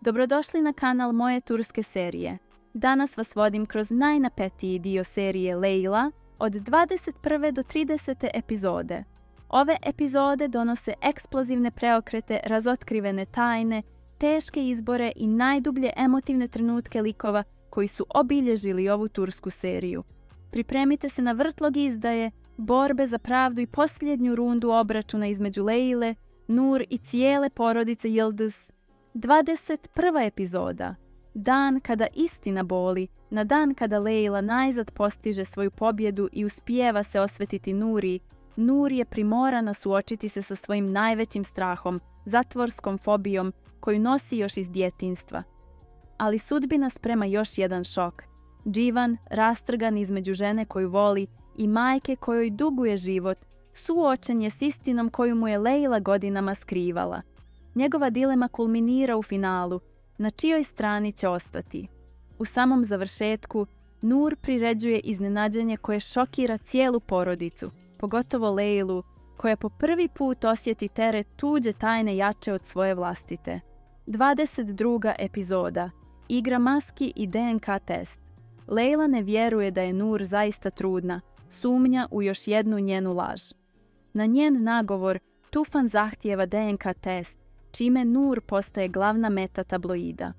Dobrodošli na kanal moje turske serije. Danas vas vodim kroz najnapetiji dio serije Leyla od 21. do 30. epizode. Ove epizode donose eksplozivne preokrete, razotkrivene tajne, teške izbore i najdublje emotivne trenutke likova koji su obilježili ovu tursku seriju. Pripremite se na vrtlog izdaje, borbe za pravdu i posljednju rundu obračuna između Leyle, Nur i cijele porodice Yıldız. 21. epizoda. Dan kada istina boli, na dan kada Leyla najzad postiže svoju pobjedu i uspijeva se osvetiti Nuri, Nur je primorana suočiti se sa svojim najvećim strahom, zatvorskom fobijom koju nosi još iz djetinjstva. Ali sudbina sprema još jedan šok. Civan, rastrgan između žene koju voli i majke kojoj duguje život, suočen je s istinom koju mu je Leyla godinama skrivala. Njegova dilema kulminira u finalu, na čijoj strani će ostati. U samom završetku, Nur priređuje iznenađenje koje šokira cijelu porodicu, pogotovo Leylu, koja po prvi put osjeti teret tuđe tajne jače od svoje vlastite. 22. epizoda. Igra maski i DNK test. Leyla ne vjeruje da je Nur zaista trudna, sumnja u još jednu njenu laž. Na njen nagovor, Tufan zahtijeva DNK test, čime Nur postaje glavna meta tabloida.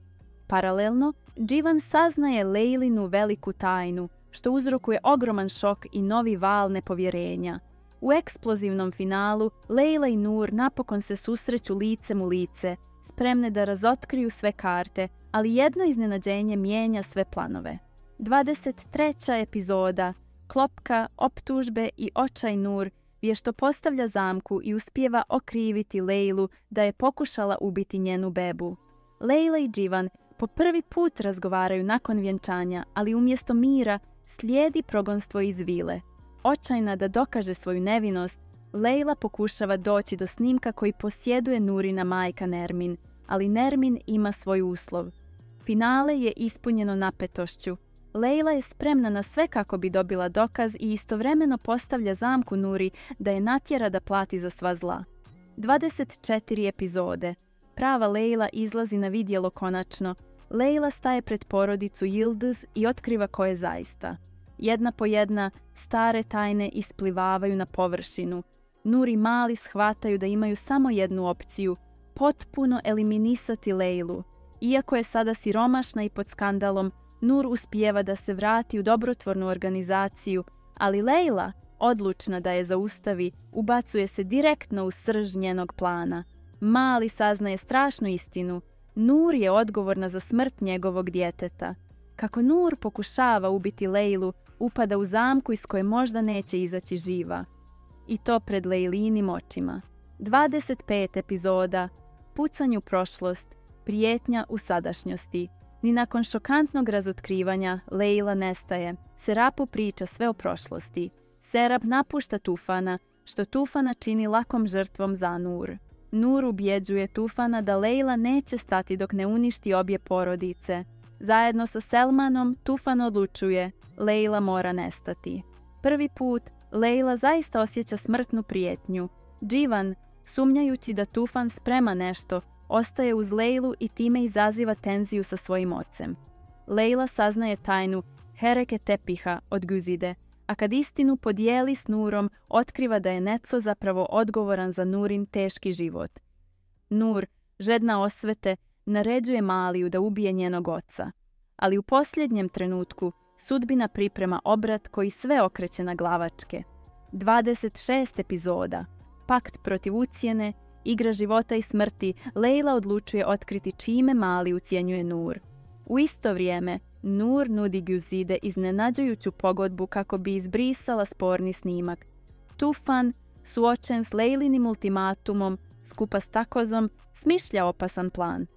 Paralelno, Civan saznaje Leylinu veliku tajnu, što uzrokuje ogroman šok i novi val nepovjerenja. U eksplozivnom finalu, Leyla i Nur napokon se susreću licem u lice, spremne da razotkriju sve karte, ali jedno iznenađenje mijenja sve planove. 23. epizoda. Klopka, optužbe i očaj Nur vješto postavlja zamku i uspijeva okriviti Leylu da je pokušala ubiti njenu bebu. Leyla i Civan po prvi put razgovaraju nakon vjenčanja, ali umjesto mira slijedi progonstvo iz vile. Očajna da dokaže svoju nevinost, Leyla pokušava doći do snimka koji posjeduje Nurina majka Nermin, ali Nermin ima svoj uslov. Finale je ispunjeno napetošću. Leyla je spremna na sve kako bi dobila dokaz i istovremeno postavlja zamku Nuri da je natjera da plati za sva zla. 24 epizode. Prava Leyla izlazi na vidjelo konačno. Leyla staje pred porodicu Yıldız i otkriva ko je zaista. Jedna po jedna, stare tajne isplivavaju na površinu. Nur i Mali shvataju da imaju samo jednu opciju, potpuno eliminisati Leylu. Iako je sada siromašna i pod skandalom, Nur uspijeva da se vrati u dobrotvornu organizaciju, ali Leyla, odlučna da je zaustavi, ubacuje se direktno u srž njenog plana. Mali saznaje strašnu istinu. Nur je odgovorna za smrt njegovog djeteta. Kako Nur pokušava ubiti Leylu, upada u zamku iz koje možda neće izaći živa. I to pred Leylinim očima. 25 epizoda. Pucanj u prošlost, prijetnja u sadašnjosti. Ni nakon šokantnog razotkrivanja Leyla nestaje. Serapu priča sve o prošlosti. Serap napušta Tufana, što Tufana čini lakom žrtvom za Nur. Nur ubjeđuje Tufana da Leyla neće stati dok ne uništi obje porodice. Zajedno sa Selmanom, Tufan odlučuje, Leyla mora nestati. Prvi put, Leyla zaista osjeća smrtnu prijetnju. Civan, sumnjajući da Tufan sprema nešto, ostaje uz Leylu i time izaziva tenziju sa svojim ocem. Leyla saznaje tajnu Hereke Tepiha od Güzide, a kad istinu podijeli s Nurom, otkriva da je Neco zapravo odgovoran za Nurin teški život. Nur, žedna osvete, naređuje Maliju da ubije njenog oca. Ali u posljednjem trenutku sudbina priprema obrat koji sve okreće na glavačke. 26 epizoda. Pakt protiv ucjene, igra života i smrti, Leyla odlučuje otkriti čime Mali ucjenjuje Nur. U isto vrijeme, Nur nudi Güzide iznenađujuću pogodbu kako bi izbrisala sporni snimak. Tufan, suočen s Leylinim ultimatumom, skupa s Takozom, smišlja opasan plan.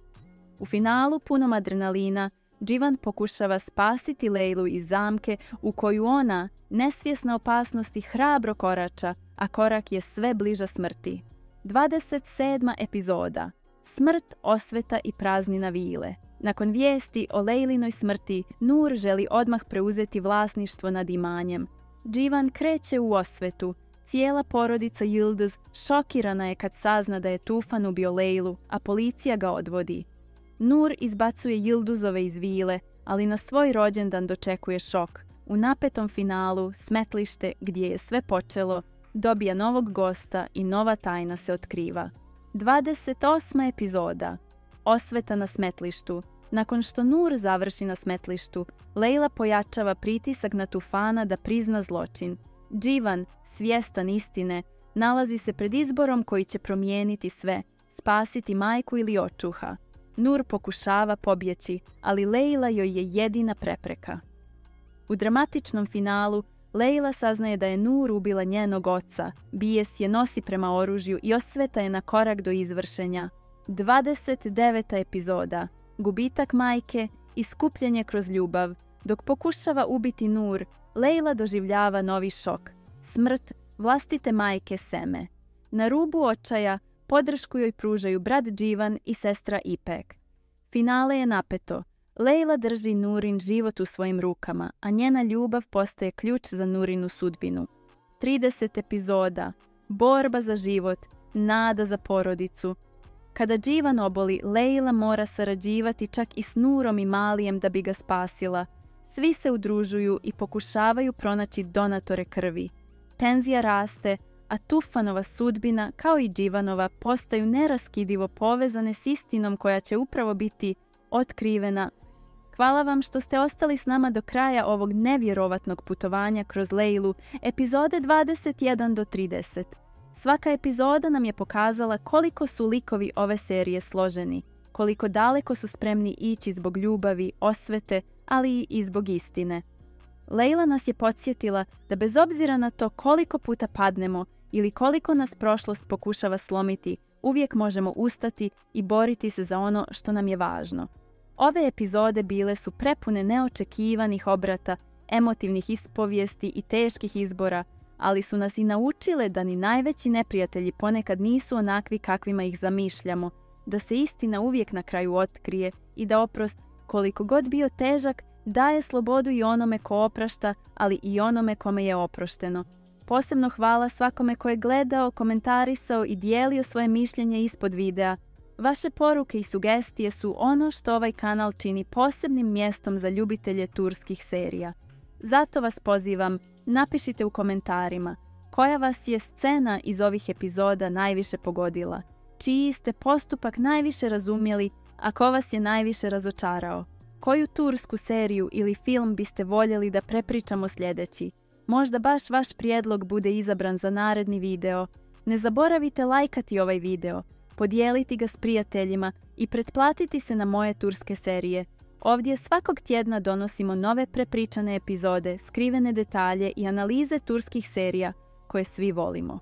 U finalu punom adrenalina, Civan pokušava spasiti Leylu iz zamke u koju ona, nesvjesna opasnosti, hrabro korača, a korak je sve bliža smrti. 27. epizoda. Smrt, osveta i praznina vile. Nakon vijesti o Leylinoj smrti, Nur želi odmah preuzeti vlasništvo nad imanjem. Civan kreće u osvetu. Cijela porodica Yıldız šokirana je kad sazna da je Tufan ubio Leylu, a policija ga odvodi. Nur izbacuje Yılduzove iz vile, ali na svoj rođendan dočekuje šok. U napetom finalu, smetlište gdje je sve počelo, dobija novog gosta i nova tajna se otkriva. 28. epizoda. Osveta na smetlištu. Nakon što Nur završi na smetlištu, Leila pojačava pritisak na Tufana da prizna zločin. Dživan, svjestan istine, nalazi se pred izborom koji će promijeniti sve, spasiti majku ili očuha. Nur pokušava pobjeći, ali Leila joj je jedina prepreka. U dramatičnom finalu, Leila saznaje da je Nur ubila njenog oca, bijes je nosi prema oružju i osveta je na korak do izvršenja. 29. epizoda. Gubitak majke i skupljanje kroz ljubav. Dok pokušava ubiti Nur, Leila doživljava novi šok. Smrt vlastite majke Seme. Na rubu očaja podršku joj pružaju brat Dživan i sestra Ipek. Finale je napeto. Leila drži Nurin život u svojim rukama, a njena ljubav postaje ključ za Nurinu sudbinu. 30 epizoda. Borba za život, nada za porodicu. Kada Dživan oboli, Leila mora sarađivati čak i s Nurom i Malijem da bi ga spasila. Svi se udružuju i pokušavaju pronaći donatore krvi. Tenzija raste, a Tufanova sudbina, kao i Dživanova, postaju neraskidivo povezane s istinom koja će upravo biti otkrivena. Hvala vam što ste ostali s nama do kraja ovog nevjerovatnog putovanja kroz Leilu, epizode 21 do 30. Svaka epizoda nam je pokazala koliko su likovi ove serije složeni, koliko daleko su spremni ići zbog ljubavi, osvete, ali i zbog istine. Leila nas je podsjetila da bez obzira na to koliko puta padnemo ili koliko nas prošlost pokušava slomiti, uvijek možemo ustati i boriti se za ono što nam je važno. Ove epizode bile su prepune neočekivanih obrata, emotivnih ispovijesti i teških izbora, ali su nas i naučile da ni najveći neprijatelji ponekad nisu onakvi kakvima ih zamišljamo, da se istina uvijek na kraju otkrije i da oprost, koliko god bio težak, daje slobodu i onome ko oprašta, ali i onome kome je oprošteno. Posebno hvala svakome ko je gledao, komentarisao i dijelio svoje mišljenje ispod videa. Vaše poruke i sugestije su ono što ovaj kanal čini posebnim mjestom za ljubitelje turskih serija. Zato vas pozivam, napišite u komentarima koja vas je scena iz ovih epizoda najviše pogodila, čiji ste postupak najviše razumjeli, a ko vas je najviše razočarao. Koju tursku seriju ili film biste voljeli da prepričamo sljedeći? Možda baš vaš prijedlog bude izabran za naredni video. Ne zaboravite lajkati ovaj video, podijeliti ga s prijateljima i pretplatiti se na moje turske serije. Ovdje svakog tjedna donosimo nove prepričane epizode, skrivene detalje i analize turskih serija koje svi volimo.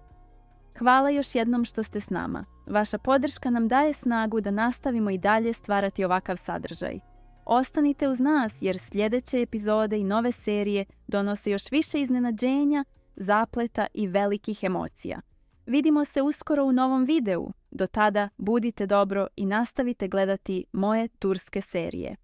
Hvala još jednom što ste s nama. Vaša podrška nam daje snagu da nastavimo i dalje stvarati ovakav sadržaj. Ostanite uz nas jer sljedeće epizode i nove serije donose još više iznenađenja, zapleta i velikih emocija. Vidimo se uskoro u novom videu. Do tada budite dobro i nastavite gledati moje turske serije.